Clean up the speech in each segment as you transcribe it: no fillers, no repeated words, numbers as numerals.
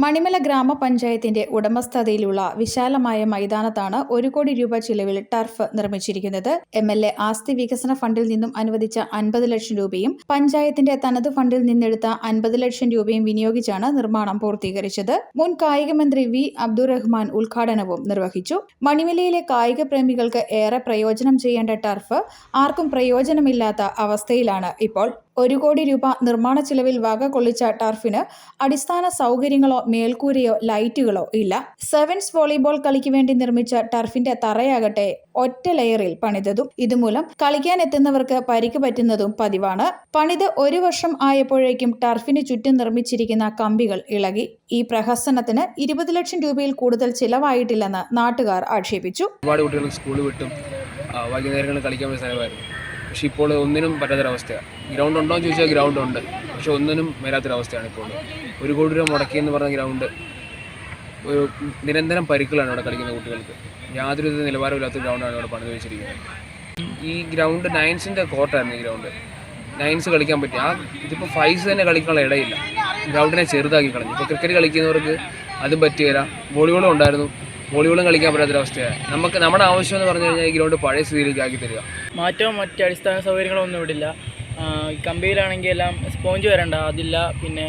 മണിമല ഗ്രാമപഞ്ചായത്തിന്റെ ഉടമസ്ഥതയിലുള്ള വിശാലമായ മൈതാനത്താണ് 1 കോടി രൂപ ചിലവിൽ ടർഫ് നിർമ്മിച്ചിരിക്കുന്നത്. MLA ആസ്തി വികസന ഫണ്ടിൽ നിന്നും അനുവദിച്ച 50 ലക്ഷം രൂപയും പഞ്ചായത്തിന്റെ തനത് ഫണ്ടിൽ നിന്നെടുത്ത 50 ലക്ഷം രൂപയും വിനിയോഗിച്ചാണ് നിർമ്മാണം പൂർത്തീകരിച്ചത്. മുൻ കായിക മന്ത്രി V. അബ്ദുറഹ്മാൻ ഉദ്ഘാടനവും നിർവഹിച്ചു. മണിമലയിലെ കായിക പ്രേമികൾക്ക് ഏറെ പ്രയോജനം ചെയ്യേണ്ട ടർഫ് ആർക്കും പ്രയോജനമില്ലാത്ത അവസ്ഥയിലാണ് ഇപ്പോൾ. 1 കോടി രൂപ നിർമ്മാണ ചിലവിൽ വക കൊള്ളിച്ച ടർഫിന് അടിസ്ഥാന സൗകര്യങ്ങളോ മേൽക്കൂരയോ ലൈറ്റുകളോ ഇല്ല. സെവൻസ് വോളിബോൾ കളിക്ക് വേണ്ടി നിർമ്മിച്ച ടർഫിന്റെ തറയാകട്ടെ ഒറ്റ ലെയറിൽ പണിതതും. ഇതുമൂലം കളിക്കാനെത്തുന്നവർക്ക് പരിക്ക് പറ്റുന്നതും പതിവാണ്. പണിത് 1 വർഷം ആയപ്പോഴേക്കും ടർഫിന് ചുറ്റും നിർമ്മിച്ചിരിക്കുന്ന കമ്പികൾ ഇളകി. ഈ പ്രഹസനത്തിന് 20 ലക്ഷം രൂപയിൽ കൂടുതൽ ചിലവായിട്ടില്ലെന്ന് നാട്ടുകാർ ആക്ഷേപിച്ചു. ഒരുപാട് കുട്ടികൾ സ്കൂളിൽ വിട്ടും വൈകുന്നേരങ്ങളിൽ കളിക്കാൻ പറ്റുന്ന സ്ഥലമായിരുന്നു. പക്ഷേ ഇപ്പോൾ ഒന്നിനും പറ്റാത്തൊരവസ്ഥയാണ്. ഗ്രൗണ്ട് ഉണ്ടോ എന്ന് ചോദിച്ചാൽ ഗ്രൗണ്ട് ഉണ്ട്, പക്ഷെ ഒന്നിനും വരാത്തൊരവസ്ഥയാണ് ഇപ്പോൾ. 1 കോടി രൂപ മുടക്കിയെന്ന് പറഞ്ഞ ഗ്രൗണ്ട് ഒരു നിരന്തരം പരിക്കുകളാണ് അവിടെ കളിക്കുന്ന കുട്ടികൾക്ക്. യാതൊരു നിലവാരമില്ലാത്ത ഗ്രൗണ്ടാണ് അവിടെ പണിത് വെച്ചിരിക്കുന്നത്. ഈ ഗ്രൗണ്ട് നയൻസിൻ്റെ കോർട്ടായിരുന്നു. ഈ ഗ്രൗണ്ട് നയൻസ് കളിക്കാൻ പറ്റി. ഇതിപ്പോൾ ഫൈവ്സ് തന്നെ കളിക്കാനുള്ള ഇടയില്ല. ഗ്രൗണ്ടിനെ ചെറുതാക്കി കളഞ്ഞു. ഇപ്പോൾ ക്രിക്കറ്റ് കളിക്കുന്നവർക്ക് അതും പറ്റുകയില്ല. വോളിബോളും ഉണ്ടായിരുന്നു, വോളിബോളും കളിക്കാൻ പറ്റാത്തൊരവസ്ഥയാണ്. നമ്മുടെ ആവശ്യം എന്ന് പറഞ്ഞു കഴിഞ്ഞാൽ ഈ ഗ്രൗണ്ട് പഴയ സ്ഥിതിയിലേക്ക് ആക്കി തരിക. മാറ്റവും മറ്റ് അടിസ്ഥാന സൗകര്യങ്ങളൊന്നും ഇവിടില്ല. കമ്പിയിലാണെങ്കിൽ എല്ലാം സ്പോഞ്ച് വരണ്ട, അതില്ല. പിന്നെ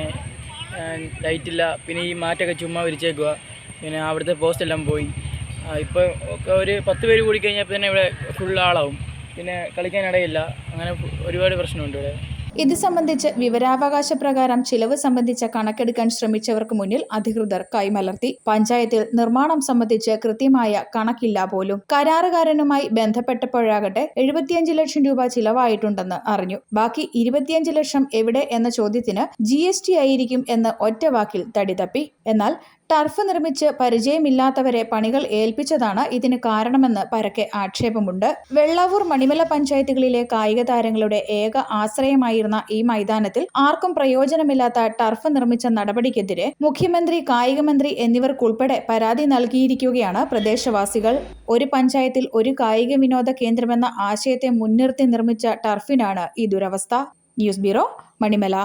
ലൈറ്റില്ല. പിന്നെ ഈ മാറ്റൊക്കെ ചുമ്മാ വിരിച്ചേക്കുക. പിന്നെ അവിടുത്തെ പോസ്റ്റ് എല്ലാം പോയി. ഇപ്പോൾ ഒക്കെ ഒരു 10 പേര് കൂടി കഴിഞ്ഞാൽ തന്നെ ഇവിടെ ഫുൾ ആളാവും. പിന്നെ കളിക്കാനിടയില്ല. അങ്ങനെ ഒരുപാട് പ്രശ്നമുണ്ട് ഇവിടെ. ഇത് സംബന്ധിച്ച് വിവരാവകാശ പ്രകാരം ചിലവ് സംബന്ധിച്ച കണക്കെടുക്കാൻ ശ്രമിച്ചവർക്ക് മുന്നിൽ അധികൃതർ കൈമലർത്തി. പഞ്ചായത്തിൽ നിർമ്മാണം സംബന്ധിച്ച് കൃത്യമായ കണക്കില്ല പോലും. കരാറുകാരനുമായി ബന്ധപ്പെട്ടപ്പോഴാകട്ടെ 75 ലക്ഷം രൂപ ചിലവായിട്ടുണ്ടെന്ന് അറിഞ്ഞു. ബാക്കി 25 ലക്ഷം എവിടെ എന്ന ചോദ്യത്തിന് GST ആയിരിക്കും എന്ന് ഒറ്റ വാക്കിൽ തടി തപ്പി. എന്നാൽ ടർഫ് നിർമ്മിച്ച് പരിചയമില്ലാത്തവരെ പണികൾ ഏൽപ്പിച്ചതാണ് ഇതിന് കാരണമെന്ന് പരക്കെ ആക്ഷേപമുണ്ട്. വെള്ളാവൂർ, മണിമല പഞ്ചായത്തുകളിലെ കായിക താരങ്ങളുടെ ഏക ആശ്രയമായിരുന്ന ഈ മൈതാനത്തിൽ ആർക്കും പ്രയോജനമില്ലാത്ത ടർഫ് നിർമ്മിച്ച നടപടിക്കെതിരെ മുഖ്യമന്ത്രി, കായിക മന്ത്രി എന്നിവർക്കുൾപ്പെടെ പരാതി നൽകിയിരിക്കുകയാണ് പ്രദേശവാസികൾ. ഒരു പഞ്ചായത്തിൽ ഒരു കായിക വിനോദ കേന്ദ്രമെന്ന ആശയത്തെ മുൻനിർത്തി നിർമ്മിച്ച ടർഫിനാണ് ഈ ദുരവസ്ഥ. News bureau, Manimala.